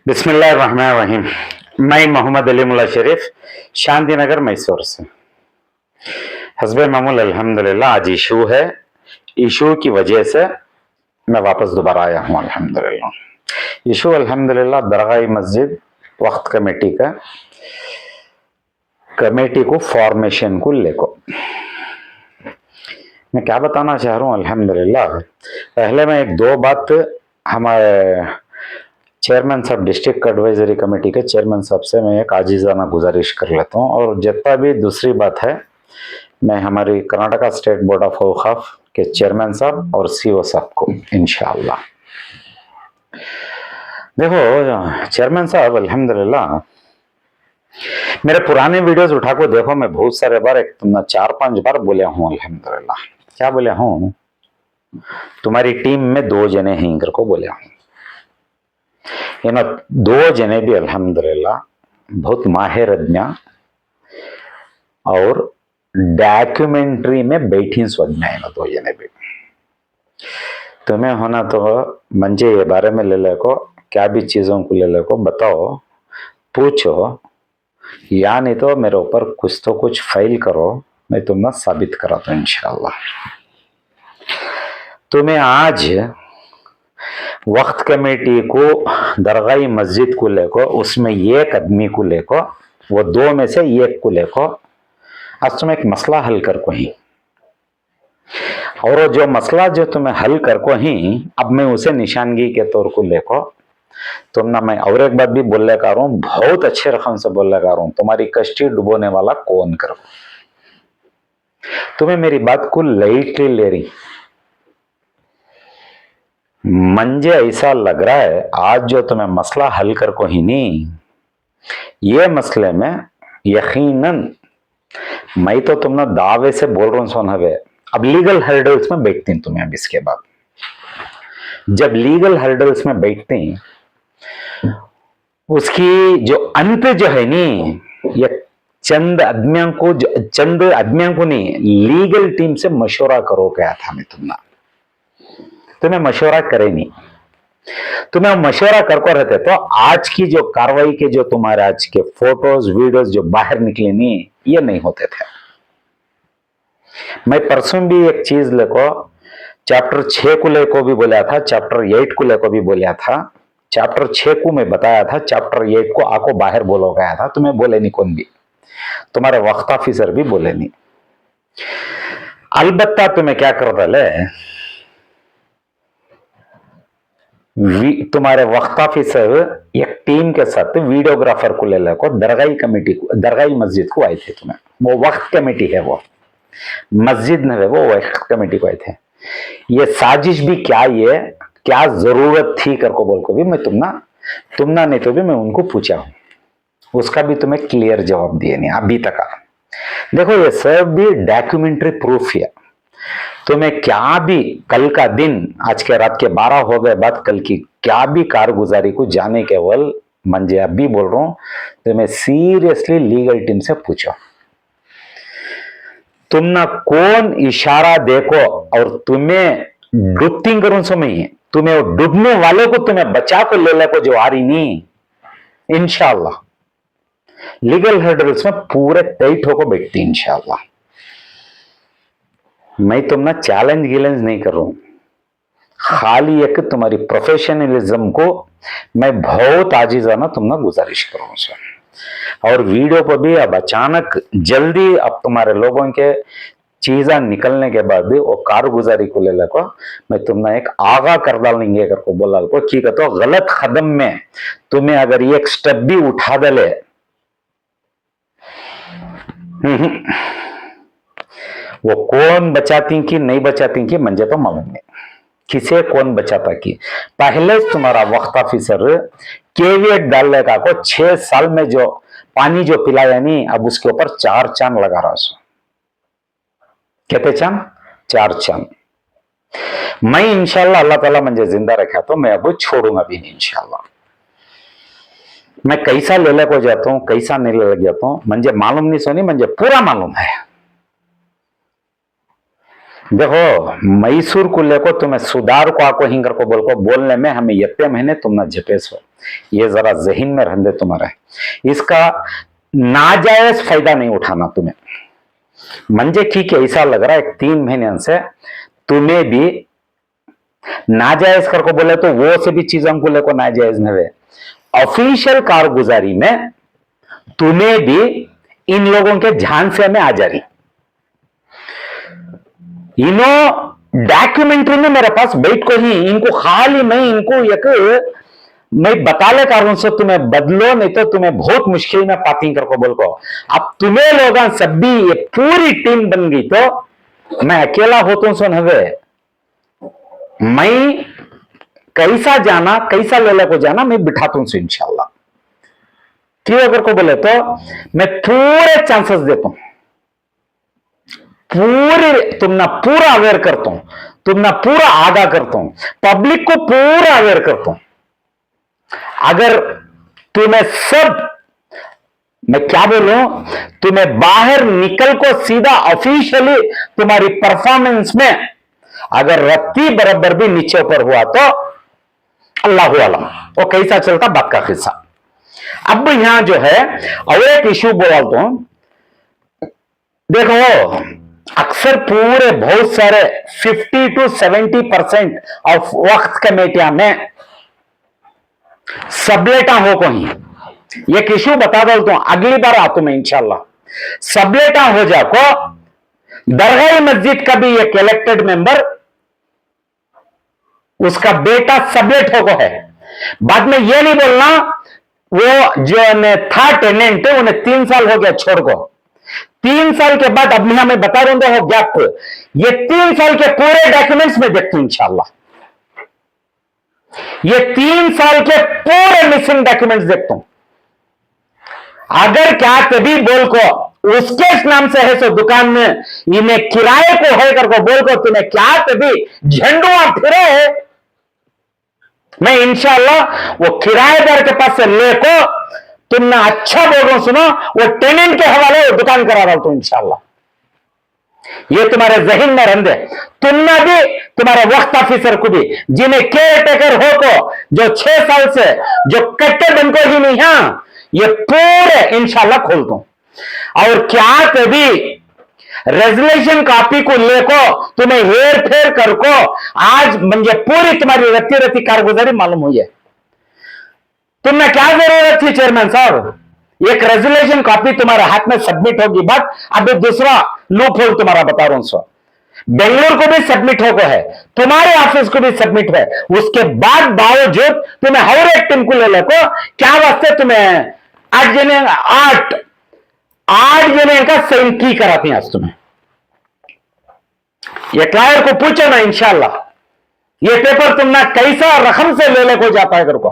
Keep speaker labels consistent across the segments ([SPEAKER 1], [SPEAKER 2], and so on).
[SPEAKER 1] बिस्मिल्लाहिर्रहमानिर्रहीम। मैं मोहम्मद अली मुल्ला शरीफ, शांति नगर मैसूर से। हस्बे मामूल अल्हम्दुलिल्लाह आज इशू है। इशू की वजह से मैं वापस दोबारा आया हूँ अल्हम्दुलिल्लाह। इशू अल्हम्दुलिल्लाह दरगाह मस्जिद वक्त कमेटी को फॉर्मेशन को लेकर मैं क्या बताना चाह रहा हूँ अल्हम्दुलिल्लाह। पहले मैं एक दो बात हमारे चेयरमैन साहब, डिस्ट्रिक्ट एडवाइजरी कमेटी के चेयरमैन साहब से मैं एक आजीजाना गुजारिश कर लेता हूँ। और जितना भी दूसरी बात है, मैं हमारी कर्नाटका स्टेट बोर्ड ऑफ औकाफ के चेयरमैन साहब और सीओ साहब को इंशाअल्लाह। देखो चेयरमैन साहब, अल्हम्दुलिल्लाह मेरे पुराने वीडियोस उठा को देखो, मैं बहुत सारे बार, एक 4-5 बार बोलिया हूँ अल्हम्दुलिल्लाह। क्या बोलिया हूँ? तुम्हारी टीम में 2 जने हैं इनकर को बोलिया हूँ। इन 2 जने भी अल्हम्दुलिल्लाह बहुत माहिर अज्ञा और डॉक्यूमेंट्री में बैठी स्वज्ञा। इन 2 जने भी तुम्हें होना तो मंजे ये बारे में ले लेको, क्या भी चीजों को ले लेको, बताओ, पूछो, या नहीं तो मेरे ऊपर कुछ तो कुछ फाइल करो, मैं तुम्हें साबित कराता हूं इंशाअल्लाह। तुम्हें आज वक्त कमेटी को दरगाही मस्जिद को लेको, उसमें एक आदमी को लेको, वो 2 में से एक को लेको, आज तुम्हें एक मसला हल कर को ही, और जो मसला जो तुम्हें हल कर को ही, अब मैं उसे निशानगी के तौर को लेको तुम ना, मैं और एक बात भी बोलने का रहा हूं, बहुत अच्छे रकम से बोलने का रहा हूं, तुम्हारी कष्टी डुबोने वाला कौन करो। तुम्हें मेरी बात को लाइटली ले रही, मुझे ऐसा लग रहा है आज जो तुम्हें मसला हल कर को ही नहीं, ये मसले में यकीनन मैं तो तुमने दावे से बोल रहा हूं सोन हवे, अब लीगल हर्डल्स में बैठती हैं तुम्हें। अब इसके बाद जब लीगल हर्डल्स में बैठते हैं, उसकी जो अंत जो है नी, ये चंद आदमियों को नहीं, लीगल टीम से मशवरा करो क्या था। मैं तुम्हें मशवरा करे नहीं, तुम्हें मशवरा करको रहते तो आज की जो कार्रवाई के जो तुम्हारे आज के फोटोज वीडियोस जो बाहर निकले नहीं, ये नहीं होते थे। मैं परसों भी एक चीज लेको, चैप्टर 6 को लेको भी बोला था, चैप्टर 8 को लेको भी बोला था। चैप्टर 6 को मैं बताया था, चैप्टर 8 को आको बाहर बोलो गया था, तुम्हें बोले नहीं कौन भी, तुम्हारे वक्त ऑफिसर भी बोले नहीं। अलबत्ता तुम्हें क्या कर रहे, तुम्हारे वक्त ऑफिसर एक टीम के साथ वीडियोग्राफर को ले लेको दरगाही कमेटी को, दरगाही मस्जिद को आए थे। तुम्हें वो वक्त कमेटी है, वो मस्जिद न है, वो वक्त कमेटी को आए थे। ये साजिश भी क्या, ये क्या जरूरत थी करको बोल को भी मैं तुमना नहीं तो भी मैं उनको पूछा हूं, उसका भी तुम्हें क्लियर जवाब दिए नहीं अभी तक। देखो ये सब भी डॉक्यूमेंट्री प्रूफ है। तुम्हें क्या भी कल का दिन, आज के रात के 12 हो गए बाद, कल की क्या भी कारगुजारी को जाने केवल मंजे अभी बोल रहा हूं, तुम्हें सीरियसली लीगल टीम से पूछो, तुम ना कौन इशारा देखो और तुम्हें डुबती करूं समय, तुम्हें डूबने वाले को तुम्हें बचा को ले को जो आ रही नहीं, इंशाअल्लाह लीगल हर्डल्स में पूरे टाइट होकर बैठती इंशाअल्लाह। मैं तुमने चैलेंज गिलेंज नहीं कर रहा हूं, खाली एक तुम्हारी प्रोफेशनलिज्म को मैं बहुत आजीजाना तुमने गुजारिश कर रहा हूं। और वीडियो पर भी अब अचानक जल्दी अब तुम्हारे लोगों के चीजा निकलने के बाद भी वो कारगुजारी को ले को मैं तुमने एक आगा कर डालेंगे करको बोला को की तो गलत कदम में तुम्हें अगर एक स्टेप भी उठा दले, वो कौन बचाती की नहीं बचाती की मुझे तो मालूम नहीं, किसे कौन बचाता की। पहले तुम्हारा वक्त ऑफिसर केवियट डालने का को 6 साल में जो पानी जो पिलाया नहीं, अब उसके ऊपर 4 चांद लगा रहा सो। कहते चांद, 4 चांद। मैं इंशाल्लाह अल्लाह ताला मुझे जिंदा रखा तो मैं अब छोड़ूंगा भी नहीं इंशाल्लाह। मैं कैसा ले को जाता हूं, कैसा नहीं ले जाता हूं, मुझे मालूम नहीं सोनी, मुझे पूरा मालूम है। देखो मैसूर को लेको तुम्हें सुधार को आको हिंगर को बोलने में हमें यत्ते महीने तुम ना झपेस हो, ये जरा जहन में रहने तुम्हारा, इसका नाजायज फायदा नहीं उठाना तुम्हें। मंजे ठीक है, ऐसा लग रहा है 3 महीने से तुम्हें भी नाजायज करको बोले तो वो से भी चीजों को लेको नाजायज न वे, ऑफिशियल कारगुजारी में तुम्हें भी इन लोगों के झांसे में आ जा रही। इनो डॉक्यूमेंट्री में मेरे पास बैठ को ही इनको खाली मैं इनको एक मैं बताले कारण से तुम्हें बदलो, नहीं तो तुम्हें बहुत मुश्किल में पाती करको बोल को। अब तुम्हें लोग सब भी ये पूरी टीम बन गई तो मैं अकेला होता सुन हवे, मैं कैसा जाना कैसा लेले को जाना मैं बिठाता हूं इंशाल्लाह। क्यों अगर को बोले तो मैं पूरे चांसेस देता हूं, पूरे तुम ना पूरा अवेयर करता हूं, तुम ना पूरा आगाह करता हूं, पब्लिक को पूरा अवेयर करता हूं। अगर तुम्हें सब मैं क्या बोलूं, तुम्हें बाहर निकल को सीधा ऑफिशियली तुम्हारी परफॉर्मेंस में अगर रत्ती बराबर भी नीचे ऊपर हुआ तो अल्लाह आलम वो कैसा चलता बात का किस्सा। अब यहां जो है और एक इश्यू बोलता हूं, देखो अक्सर पूरे बहुत सारे 50 to 70% ऑफ वक्त कमेटियां में सबलेटा हो को ही एक इश्यू बता देता हूं, अगली बार आता मैं इंशाल्लाह। सबलेटा हो जाको दरगाह मस्जिद का भी एक इलेक्टेड मेंबर उसका बेटा सबलेट हो को है। बाद में यह नहीं बोलना वो जो था टेनेंट उन्हें 3 साल हो गया छोड़ को, 3 साल के बाद अब मैं बता रहा हूं हो गैप, ये 3 साल के पूरे डॉक्यूमेंट्स में देखता हूं इंशाल्लाह, ये 3 साल के पूरे मिसिंग डॉक्यूमेंट्स देखता हूं। अगर क्या कभी बोल को उसके नाम से है सो दुकान में इन्हें किराए को है करको बोल को तुम्हें क्या कभी झंडुआ फिरे है, मैं इंशाल्लाह वो किराएदार के पास से लेको तुमने अच्छा बोल रहा सुनो वो टेनेंट के हवाले वो दुकान करा रहा हूं इंशाल्लाह। ये तुम्हारे जहन में रहने, तुमने भी तुम्हारे वक्त ऑफिसर को भी जिन्हें केयर टेकर हो को जो 6 साल से जो कट्टे बन को ही नहीं, हाँ ये पूरे इंशाल्लाह खोल दूं। और क्या कभी रेजोल्यूशन कॉपी को लेको तुम्हें हेर फेर कर को आज मुझे पूरी तुम्हारी रत्ती रत्ती कारगुजारी मालूम हुई है। तुमने क्या जरूरत थी चेयरमैन साहब, एक रेजोल्यूशन कॉपी तुम्हारे हाथ में सबमिट होगी, बात अभी दूसरा लूप होल तुम्हारा बता रहा हूं सो, बेंगलुरु को भी सबमिट हो है, तुम्हारे ऑफिस को भी सबमिट है, उसके बाद बावजूद तुम्हें हर एक टीम को ले लो, क्या वास्ते तुम्हें 8 जने का साइन की कराती आज तुम्हें। ये क्लायर को पूछो ना इंशाल्लाह ये पेपर तुमने कैसा रकम से ले को जाता है घर को।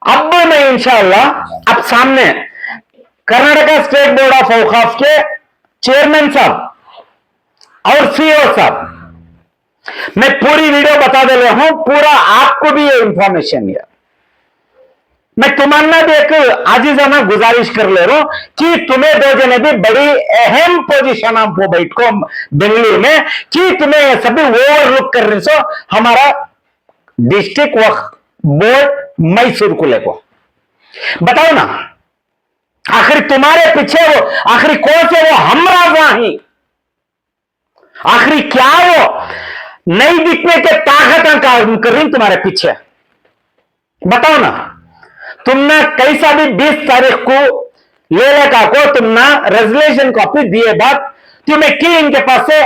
[SPEAKER 1] अब मैं इंशाल्लाह अब सामने कर्नाटका स्टेट बोर्ड ऑफ औकाफ के चेयरमैन साहब और सीईओ साहब मैं पूरी वीडियो बता दे रहा हूं, पूरा आपको भी ये इंफॉर्मेशन है। मैं तुम्हारा भी एक आजीजाना गुजारिश कर ले रहा हूं कि तुम्हें 2 जने भी बड़ी अहम पोजीशन आपको बैठ को बेंगलुरु में कि तुम्हें सभी ओवरलुक कर रहे सो हमारा डिस्ट्रिक्ट वक्त बोर्ड मैसूर को लेको बताओ ना, आखिर तुम्हारे पीछे वो आखिर कौन से वो हमरा ही आखिरी क्या वो नहीं दिखने के ताकत काम कर रही तुम्हारे पीछे, बताओ ना। तुमने कैसा भी 20 तारीख को ले लेगा को तुमने रेजोल्यूशन कॉपी दिए बाद तुम्हें की इनके पास से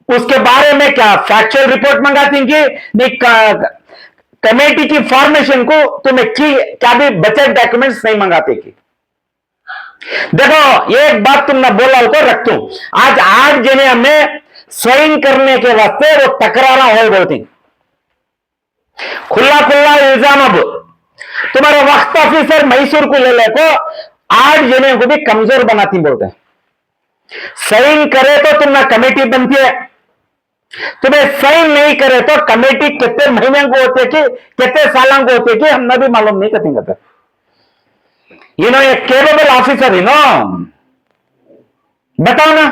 [SPEAKER 1] उसके बारे में क्या फैक्चुअल रिपोर्ट मंगाती कि नहीं, कमेटी की फॉर्मेशन को तुम्हें की क्या भी बचत डॉक्यूमेंट्स नहीं मंगाते की। देखो एक बात तुमने बोला को रखता हूं, आज 8 जने हमें साइन करने के वास्ते वो टकराना हो बोलती, खुला खुला इल्जाम। अब तुम्हारे वक्त ऑफिसर मैसूर को ले ले को 8 जने को भी कमजोर बनाती बोलते हैं। साइन करे तो तुमने कमेटी बनती है, तुम्हें साइन नहीं करे तो कमेटी कितने महीने को होते कि कितने सालों को होते कि हमने भी मालूम नहीं करते। यू नो ये केपेबल ऑफिसर ही नो, बताओ ना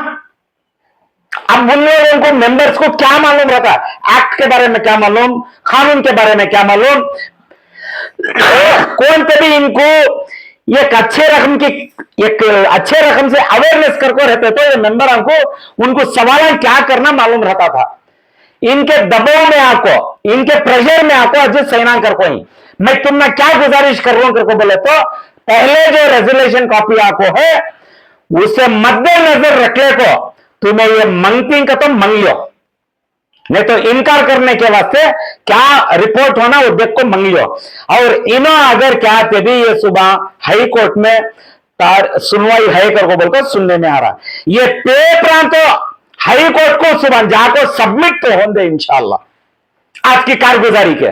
[SPEAKER 1] अब उन लोगों को, मेंबर्स को क्या मालूम रहता, एक्ट के बारे में क्या मालूम, कानून के बारे में क्या मालूम, कौन तभी इनको एक अच्छे रकम की, एक अच्छे रकम से अवेयरनेस करके रहते तो ये मेंबर को उनको सवाल क्या करना मालूम रहता था। इनके दबाव में आको, इनके प्रेशर में आको अजित सेना कर कोई मैं तुमने क्या गुजारिश कर रहा हूं करके बोले तो पहले जो रेजोल्यूशन कॉपी आको है उसे मद्देनजर रखने को तुम्हें ये मंगती का तो मंग लो, नहीं तो इनकार करने के वास्ते क्या रिपोर्ट होना वो देख को मंग लो। और इन्हों अगर क्या थे भी ये सुबह हाई कोर्ट में सुनवाई है कर को बोलकर सुनने में आ रहा, ये पेपर तो हाई कोर्ट को सुबह जाकर सबमिट तो होंगे इंशाल्लाह आपकी कारगुजारी के।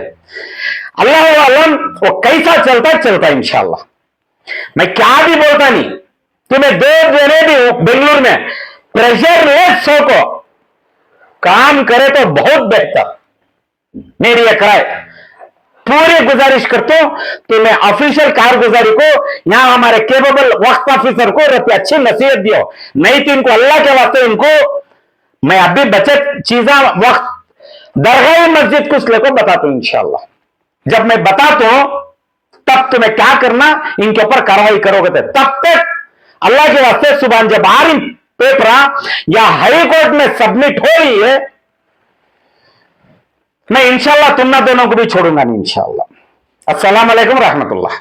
[SPEAKER 1] अल्लाह आलम वो कैसा चलता इंशाल्लाह। मैं क्या भी बोलता नहीं, तुम्हें दो जने भी बेंगलुरु में प्रेशर लेस हो को काम करे तो बहुत बेहतर, मेरी एक राय पूरी गुजारिश करता हूं। तो मैं ऑफिशियल कारगुजारी को यहां हमारे केपेबल वक्त ऑफिसर को रहती अच्छी नसीहत दियो, नहीं तो इनको अल्लाह के वास्ते इनको मैं अभी बचत चीजा वक्त दरगाह मस्जिद कुछ लेकर बताता हूं इंशाल्लाह। जब मैं बताता हूं तब तुम्हें क्या करना, इनके ऊपर कार्रवाई करोगे। तब तक अल्लाह के वास्ते सुबह जब आ रही पेपर या हाई कोर्ट में सबमिट हो रही है, मैं इंशाल्लाह तुम दोनों को भी छोड़ूंगा नहीं इंशाल्लाह। अस्सलाम वालेकुम रहमतुल्लाह।